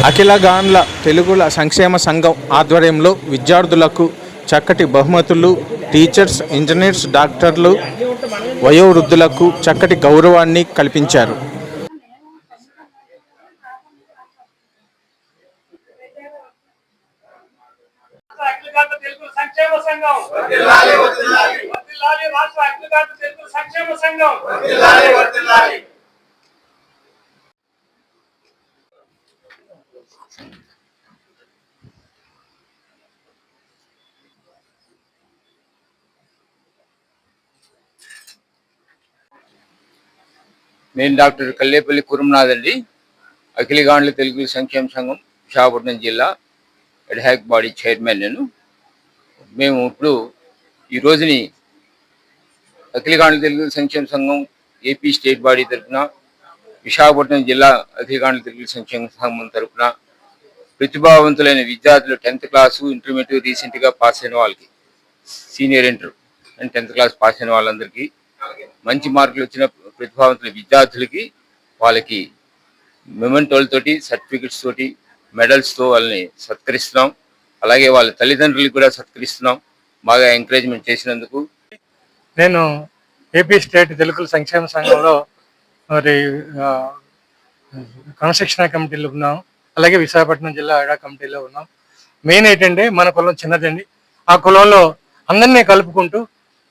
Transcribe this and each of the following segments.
అఖిలగాండ్ల తెలుగుల సంక్షేమ సంఘం ఆధ్వర్యంలో విద్యార్థులకు చక్కటి బహుమతులు, టీచర్స్, ఇంజనీర్స్, డాక్టర్లు, వయోవృద్ధులకు చక్కటి గౌరవాన్ని కల్పించారు. నేను డాక్టర్ కల్లేపల్లి కురుమనాథ్ అండి. అఖిలగాండ్ల తెలుగు సంక్షేమ సంఘం విశాఖపట్నం జిల్లా ఎడ్హాక్ బాడీ చైర్మన్. మేము ఇప్పుడు ఈ రోజుని అఖిలగాండ్ల తెలుగు సంక్షేమ సంఘం ఏపీ స్టేట్ బాడీ తరఫున, విశాఖపట్నం జిల్లా అఖిలగాండ్ల తెలుగు సంక్షేమ సంఘం తరఫున ప్రతిభావంతులైన విద్యార్థులు 10th క్లాసు, ఇంటర్మీడియట్ రీసెంట్గా పాస్ అయిన వాళ్ళకి, senior inter and 10th class pass అయిన వాళ్ళందరికీ, మంచి మార్కులు వచ్చిన ప్రతిభావంతుల విద్యార్థులకి వాళ్ళకి మెమెంటోలతోటి, సర్టిఫికెట్స్ తోటి, మెడల్స్తో వాళ్ళని సత్కరిస్తున్నాం. అలాగే వాళ్ళ తల్లిదండ్రులకు కూడా సత్కరిస్తున్నాం, బాగా ఎంకరేజ్మెంట్ చేసినందుకు. నేను ఏపీ స్టేట్ తెలుగు సంక్షేమ సంఘంలో మరి క్రమశిక్షణ కమిటీలో ఉన్నాం. అలాగే విశాఖపట్నం జిల్లా ఐడా కమిటీలో ఉన్నాం. మెయిన్ ఏంటంటే మన కులం చిన్నదండి. ఆ కులంలో అందరినీ కలుపుకుంటూ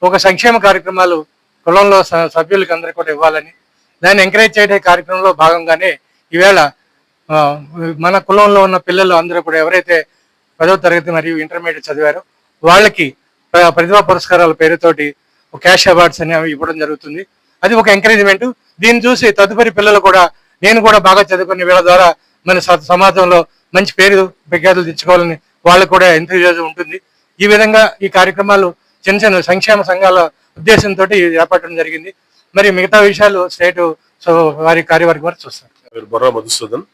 ఒక సంక్షేమ కార్యక్రమాలు కులంలో సభ్యులకి అందరికీ కూడా ఇవ్వాలని, దాన్ని ఎంకరేజ్ చేయడే కార్యక్రమంలో భాగంగానే ఈవేళ మన కులంలో ఉన్న పిల్లలు అందరూ కూడా ఎవరైతే 10వ తరగతి మరియు ఇంటర్మీడియట్ చదివారో వాళ్ళకి ప్రతిభా పురస్కారాల పేరుతోటి క్యాష్ అవార్డ్స్ అనేవి ఇవ్వడం జరుగుతుంది. అది ఒక ఎంకరేజ్మెంట్. దీన్ని చూసి తదుపరి పిల్లలు కూడా నేను కూడా బాగా చదువుకునే వీళ్ళ ద్వారా మన సమాజంలో మంచి పేరు ప్రఖ్యాతులు తెచ్చుకోవాలని వాళ్ళకు కూడా ఎంతజాజం ఉంటుంది. ఈ విధంగా ఈ కార్యక్రమాలు చిన్న చిన్న సంక్షేమ సంఘాల ఉద్దేశంతో చేపట్టడం జరిగింది. మరి మిగతా విషయాలు స్టేట్ వారి కార్యవర్గం వారు చూస్తారు. బొర్రా మధుసూదన్.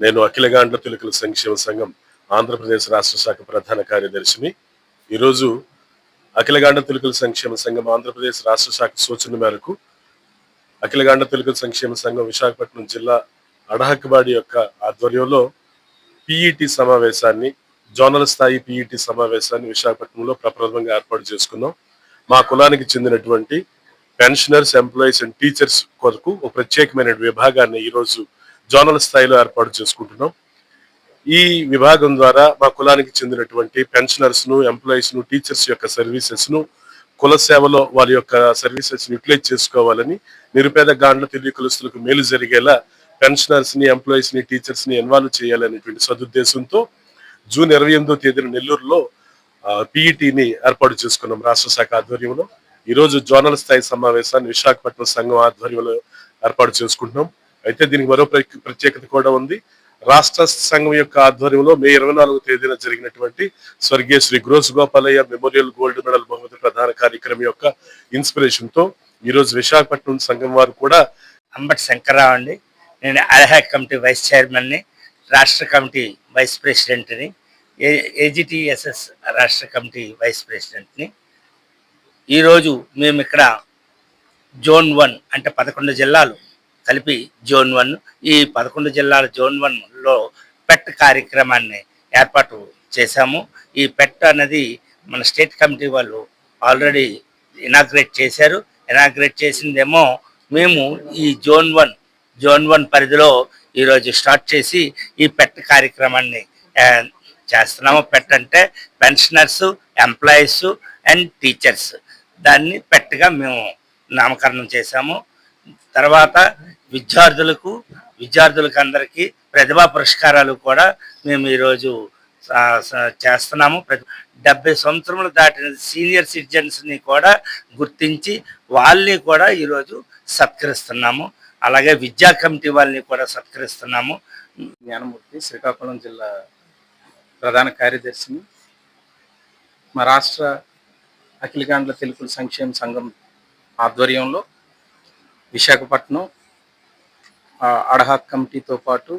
నేను అఖిలగాండ్ల తెలుగుల సంక్షేమ సంఘం ఆంధ్రప్రదేశ్ రాష్ట్ర శాఖ ప్రధాన కార్యదర్శిని. ఈరోజు అఖిలగాండ్ల తెలుగుల సంక్షేమ సంఘం ఆంధ్రప్రదేశ్ రాష్ట్ర శాఖ సూచన మేరకు అఖిలగాండ్ల తెలుగుల సంక్షేమ సంఘం విశాఖపట్నం జిల్లా అడహక్బాడి యొక్క ఆధ్వర్యంలో పిఈటి సమావేశాన్ని, జోనల్ స్థాయి పిఈటి సమావేశాన్ని విశాఖపట్నంలో ప్రప్రథమంగా ఏర్పాటు చేసుకున్నాం. మా కులానికి చెందినటువంటి పెన్షనర్స్, ఎంప్లాయీస్ అండ్ టీచర్స్ కొరకు ఒక ప్రత్యేకమైన విభాగాన్ని ఈరోజు జోనల్ స్థాయిలో ఏర్పాటు చేసుకుంటున్నాం. ఈ విభాగం ద్వారా మా కులానికి చెందినటువంటి పెన్షనర్స్ ను, ఎంప్లాయీస్ ను, టీచర్స్ యొక్క సర్వీసెస్ ను, కుల సేవలో వారి యొక్క సర్వీసెస్ యూటిలైజ్ చేసుకోవాలని, నిరుపేద గాండ్ల తెలుగు కులస్తులకు మేలు జరిగేలా పెన్షనర్స్ ని, ఎంప్లాయీస్ ని, టీచర్స్ ని ఇన్వాల్వ్ చేయాలనేటువంటి సదుద్దేశంతో జూన్ 28వ తేదీన నెల్లూరులో పిఈటిని ఏర్పాటు చేసుకున్నాం రాష్ట్ర శాఖ ఆధ్వర్యంలో. ఈరోజు జోనల్ స్థాయి సమావేశాన్ని విశాఖపట్నం సంఘం ఆధ్వర్యంలో ఏర్పాటు చేసుకుంటున్నాం. అయితే దీనికి మరో ప్రత్యేకత కూడా ఉంది. రాష్ట్ర సంఘం యొక్క ఆధ్వర్యంలో మే 24వ తేదీన జరిగినటువంటి స్వర్గీయ శ్రీ గ్రోస్ గోపాలయ్య మెమోరియల్ గోల్డ్ మెడల్ బహుమతి ప్రధాన కార్యక్రమం యొక్క ఇన్స్పిరేషన్ తో ఈరోజు విశాఖపట్నం సంఘం వారు కూడా. అంబటి శంకర్రావు అండి. నేను అడహాక్ కమిటీ వైస్ చైర్మన్ని, రాష్ట్ర కమిటీ వైస్ ప్రెసిడెంట్ని, ఏజిటిఎస్ఎస్ రాష్ట్ర కమిటీ వైస్ ప్రెసిడెంట్ని. ఈరోజు మేము ఇక్కడ జోన్ 1 అంటే 11 జిల్లాలు కలిపి జోన్ 1, ఈ 11 జిల్లాల జోన్ 1లో పెట్ కార్యక్రమాన్ని ఏర్పాటు చేశాము. ఈ పెట్ అనేది మన స్టేట్ కమిటీ వాళ్ళు ఆల్రెడీ ఇనాగ్రేట్ చేశారు. ఇనాగ్రేట్ చేసిందేమో మేము ఈ జోన్ 1 పరిధిలో ఈరోజు స్టార్ట్ చేసి ఈ పెట్ కార్యక్రమాన్ని చేస్తున్నాము. పెట్ అంటే పెన్షనర్స్, ఎంప్లాయీస్ అండ్ టీచర్స్. దాన్ని పెట్గా మేము నామకరణం చేశాము. తర్వాత విద్యార్థులకు అందరికీ ప్రతిభా పురస్కారాలు కూడా మేము ఈరోజు చేస్తున్నాము. 70 సంవత్సరములు దాటిన సీనియర్ సిటిజన్స్ని కూడా గుర్తించి వాళ్ళని కూడా ఈరోజు సత్కరిస్తున్నాము. అలాగే విద్యా కమిటీ వాళ్ళని కూడా సత్కరిస్తున్నాము. జ్ఞానమూర్తి, శ్రీకాకుళం జిల్లా ప్రధాన కార్యదర్శిని. మా రాష్ట్ర అఖిలగాండ్ల తెలుగు సంక్షేమ సంఘం ఆధ్వర్యంలో విశాఖపట్నం అడహాక్ కమిటీతో పాటు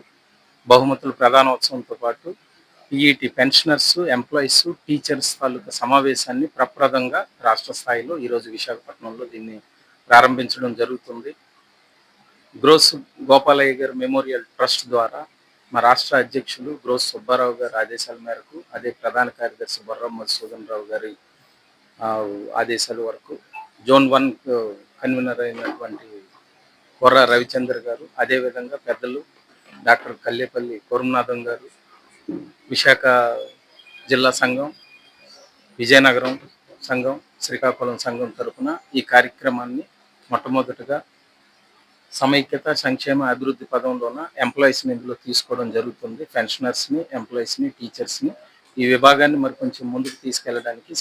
బహుమతుల ప్రధానోత్సవంతో పాటు పిఈటి పెన్షనర్స్, ఎంప్లాయీస్, టీచర్స్ తాలూకా సమావేశాన్ని ప్రప్రదంగా రాష్ట్ర స్థాయిలో ఈరోజు విశాఖపట్నంలో దీన్ని ప్రారంభించడం జరుగుతుంది. గ్రోస్ గోపాలయ్య గారి మెమోరియల్ ట్రస్ట్ ద్వారా మా రాష్ట్ర అధ్యక్షులు గ్రోస్ సుబ్బారావు గారి ఆదేశాల మేరకు, అదే ప్రధాన కార్యదర్శి బొర్రా మధుసూదన్ రావు గారి ఆదేశాల వరకు జోన్ 1 కన్వీనర్ అయినటువంటి కొర్ర రవిచంద్ర గారు, అదేవిధంగా పెద్దలు డాక్టర్ కల్లేపల్లి కురుమనాథం గారు, విశాఖ జిల్లా సంఘం, విజయనగరం సంఘం, శ్రీకాకుళం సంఘం తరపున ఈ కార్యక్రమాన్ని మొట్టమొదటిగా సమైక్యత సంక్షేమ అభివృద్ధి పదంలోన ఎంప్లాయీస్ని ఇందులో తీసుకోవడం జరుగుతుంది. పెన్షనర్స్ని, ఎంప్లాయీస్ని, టీచర్స్ని ఈ విభాగాన్ని మరి కొంచెం ముందుకు తీసుకెళ్ళడానికి